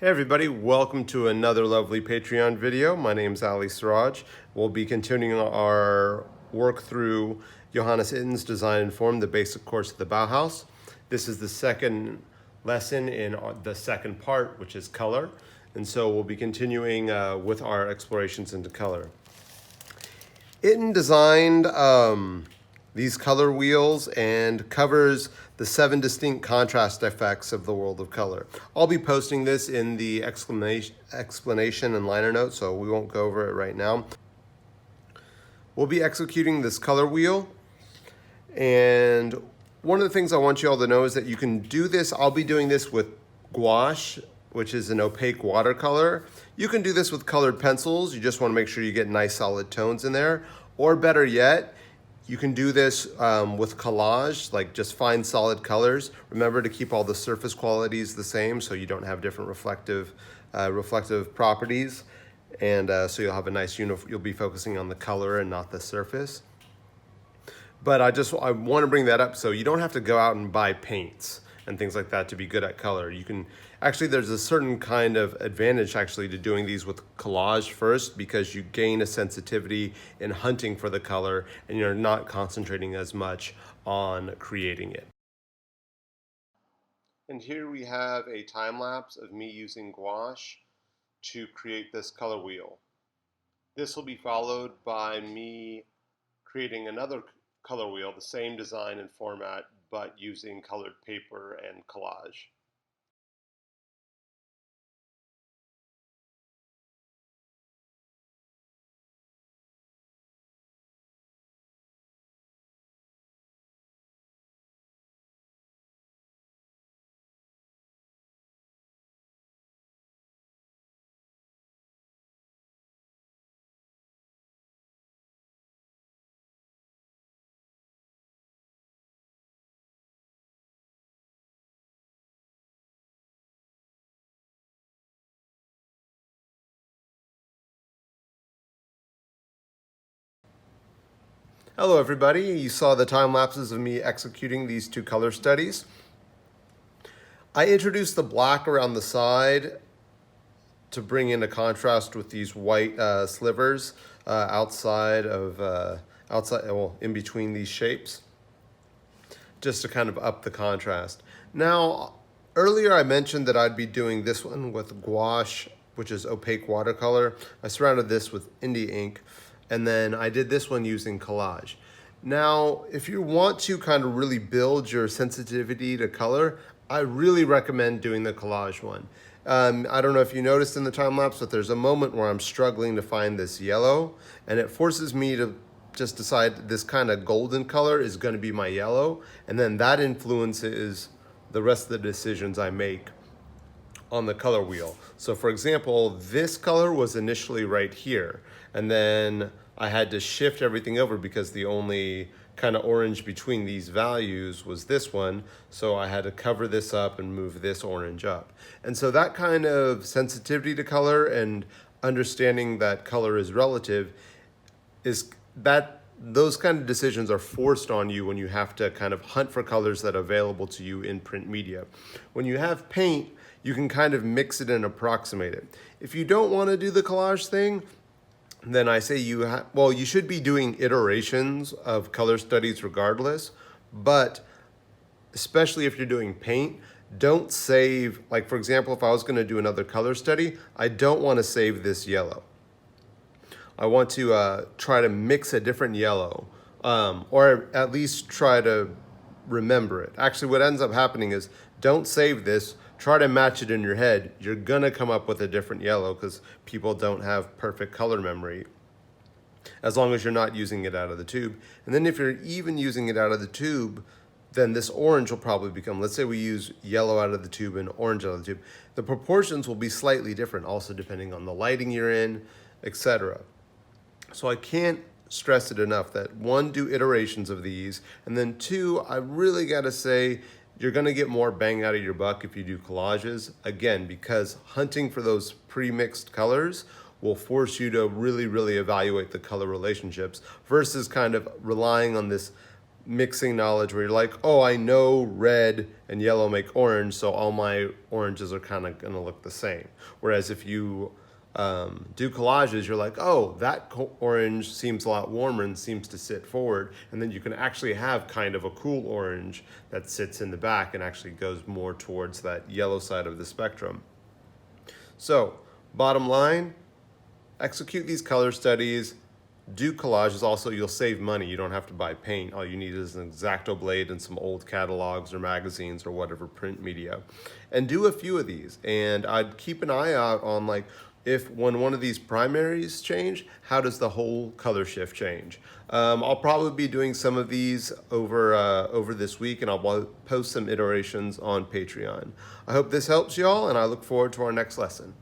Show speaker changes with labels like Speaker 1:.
Speaker 1: Hey everybody, welcome to another lovely Patreon video. My name is Ali Siraj. We'll be continuing our work through Johannes Itten's Design and Form, the basic course of the Bauhaus. This is the second lesson in the second part, which is color. And so we'll be continuing with our explorations into color. Itten designed these color wheels and covers the 7 distinct contrast effects of the world of color. I'll be posting this in the explanation and liner notes, so we won't go over it right now. We'll be executing this color wheel, and one of the things I want you all to know is that you can do this. I'll be doing this with gouache, which is an opaque watercolor. You can do this with colored pencils. You just want to make sure you get nice solid tones in there. Or better yet, you can do this with collage, like just find solid colors. Remember to keep all the surface qualities the same so you don't have different reflective properties. And so you'll have a nice you'll be focusing on the color and not the surface. But I want to bring that up so you don't have to go out and buy paints and things like that to be good at color. You can actually, there's a certain kind of advantage actually to doing these with collage first, because you gain a sensitivity in hunting for the color and you're not concentrating as much on creating it. And here we have a time lapse of me using gouache to create this color wheel. This will be followed by me creating another color wheel, the same design and format, but using colored paper and collage. Hello everybody, you saw the time lapses of me executing these 2 color studies. I introduced the black around the side to bring in a contrast with these white slivers in between these shapes, just to kind of up the contrast. Now, earlier I mentioned that I'd be doing this one with gouache, which is opaque watercolor. I surrounded this with India ink, and then I did this one using collage. Now, if you want to kind of really build your sensitivity to color, I really recommend doing the collage one. I don't know if you noticed in the time lapse, but there's a moment where I'm struggling to find this yellow, and it forces me to just decide this kind of golden color is going to be my yellow, and then that influences the rest of the decisions I make on the color wheel. So for example, this color was initially right here, and then I had to shift everything over because the only kind of orange between these values was this one, so I had to cover this up and move this orange up. And so that kind of sensitivity to color and understanding that color is relative those kind of decisions are forced on you when you have to kind of hunt for colors that are available to you in print media. When you have paint, you can kind of mix it and approximate it. If you don't want to do the collage thing, then I say you should be doing iterations of color studies regardless, but especially if you're doing paint, don't save, like for example, if I was going to do another color study, I don't want to save this yellow. I want to try to mix a different yellow, or at least try to remember it. Actually, what ends up happening is don't save this, try to match it in your head. You're gonna come up with a different yellow because people don't have perfect color memory, as long as you're not using it out of the tube. And then if you're even using it out of the tube, then this orange will probably become, let's say we use yellow out of the tube and orange out of the tube. The proportions will be slightly different, also depending on the lighting you're in, etc. So I can't stress it enough that 1, do iterations of these, and then 2, I really gotta say, you're gonna get more bang out of your buck if you do collages. Again, because hunting for those pre-mixed colors will force you to really, really evaluate the color relationships versus kind of relying on this mixing knowledge where you're like, oh, I know red and yellow make orange, so all my oranges are kind of going to look the same. Whereas if you do collages, you're like, oh, that orange seems a lot warmer and seems to sit forward. And then you can actually have kind of a cool orange that sits in the back and actually goes more towards that yellow side of the spectrum. So, bottom line, execute these color studies, do collages. Also, you'll save money. You don't have to buy paint. All you need is an X-Acto blade and some old catalogs or magazines or whatever print media. And do a few of these. And I'd keep an eye out on, like, if when one of these primaries change, how does the whole color shift change? I'll probably be doing some of these over this week, and I'll post some iterations on Patreon. I hope this helps y'all, and I look forward to our next lesson.